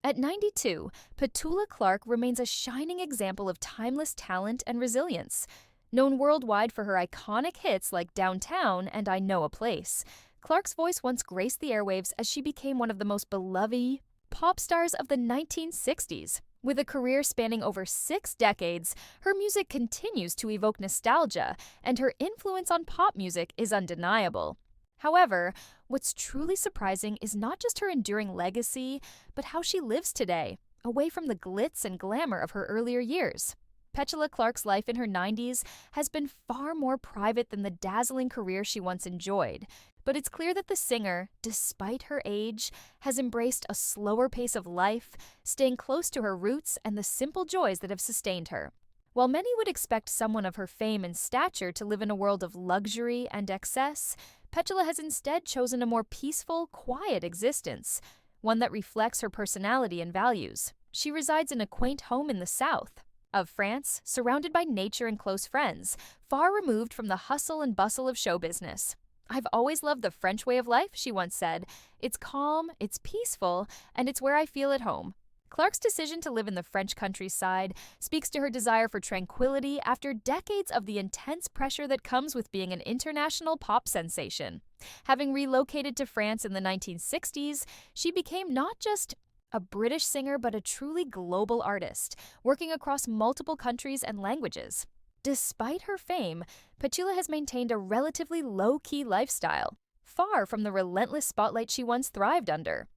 At 92, Petula Clark remains a shining example of timeless talent and resilience. Known worldwide for her iconic hits like Downtown and I Know a Place, Clark's voice once graced the airwaves as she became one of the most beloved pop stars of the 1960s. With a career spanning over 6 decades, her music continues to evoke nostalgia, and her influence on pop music is undeniable. However, what's truly surprising is not just her enduring legacy, but how she lives today, away from the glitz and glamour of her earlier years. Petula Clark's life in her 90s has been far more private than the dazzling career she once enjoyed, but it's clear that the singer, despite her age, has embraced a slower pace of life, staying close to her roots and the simple joys that have sustained her. While many would expect someone of her fame and stature to live in a world of luxury and excess, Petula has instead chosen a more peaceful, quiet existence, one that reflects her personality and values. She resides in a quaint home in the south of France, surrounded by nature and close friends, far removed from the hustle and bustle of show business. "I've always loved the French way of life," she once said. "It's calm, it's peaceful, and it's where I feel at home." Clark's decision to live in the French countryside speaks to her desire for tranquility after decades of the intense pressure that comes with being an international pop sensation. Having relocated to France in the 1960s, she became not just a British singer but a truly global artist, working across multiple countries and languages. Despite her fame, Petula has maintained a relatively low-key lifestyle, far from the relentless spotlight she once thrived under.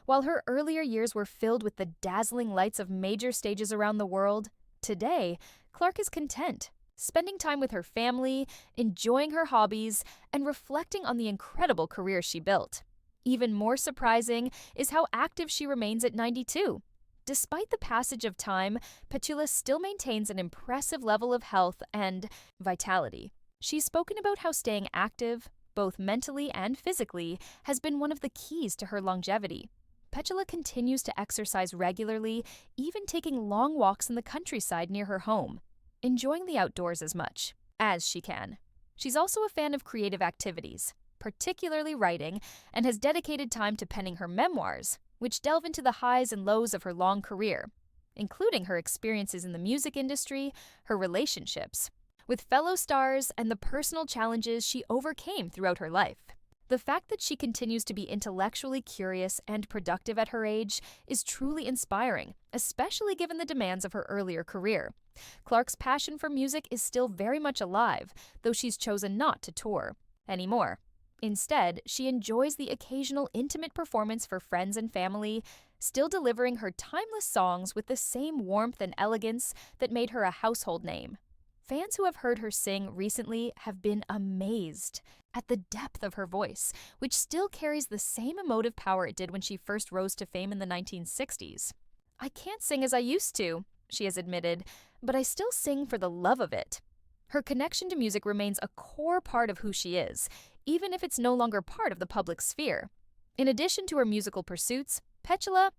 While her earlier years were filled with the dazzling lights of major stages around the world, today, Clark is content, spending time with her family, enjoying her hobbies, and reflecting on the incredible career she built. Even more surprising is how active she remains at 92. Despite the passage of time, Petula still maintains an impressive level of health and vitality. She's spoken about how staying active, both mentally and physically, has been one of the keys to her longevity. Petula continues to exercise regularly, even taking long walks in the countryside near her home, enjoying the outdoors as much as she can. She's also a fan of creative activities, particularly writing, and has dedicated time to penning her memoirs, which delve into the highs and lows of her long career, including her experiences in the music industry, her relationships with fellow stars, and the personal challenges she overcame throughout her life. The fact that she continues to be intellectually curious and productive at her age is truly inspiring, especially given the demands of her earlier career. Clark's passion for music is still very much alive, though she's chosen not to tour anymore. Instead, she enjoys the occasional intimate performance for friends and family, still delivering her timeless songs with the same warmth and elegance that made her a household name. Fans who have heard her sing recently have been amazed at the depth of her voice, which still carries the same emotive power it did when she first rose to fame in the 1960s. "I can't sing as I used to," she has admitted, "but I still sing for the love of it." Her connection to music remains a core part of who she is, even if it's no longer part of the public sphere. In addition to her musical pursuits, Petula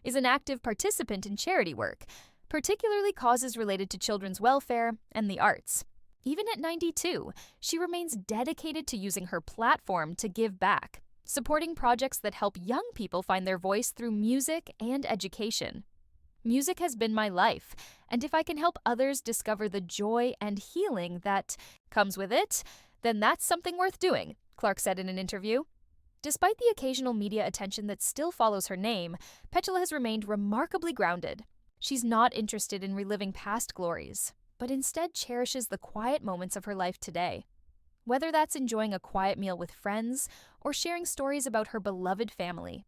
is an active participant in charity work, particularly causes related to children's welfare and the arts. Even at 92, she remains dedicated to using her platform to give back, supporting projects that help young people find their voice through music and education. "Music has been my life, and if I can help others discover the joy and healing that comes with it, then that's something worth doing," Clark said in an interview. Despite the occasional media attention that still follows her name, Petula has remained remarkably grounded. She's not interested in reliving past glories, but instead cherishes the quiet moments of her life today. Whether that's enjoying a quiet meal with friends or sharing stories about her beloved family.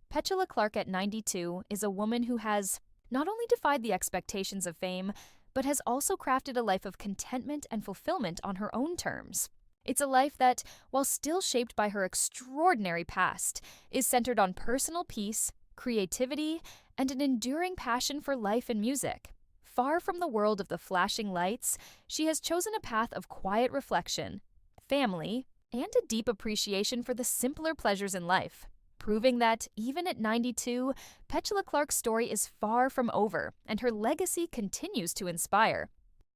Petula Clark at 92 is a woman who has not only defied the expectations of fame, but has also crafted a life of contentment and fulfillment on her own terms. It's a life that, while still shaped by her extraordinary past, is centered on personal peace, creativity, and an enduring passion for life and music. Far from the world of the flashing lights, she has chosen a path of quiet reflection, family, and a deep appreciation for the simpler pleasures in life, proving that, even at 92, Petula Clark's story is far from over, and her legacy continues to inspire.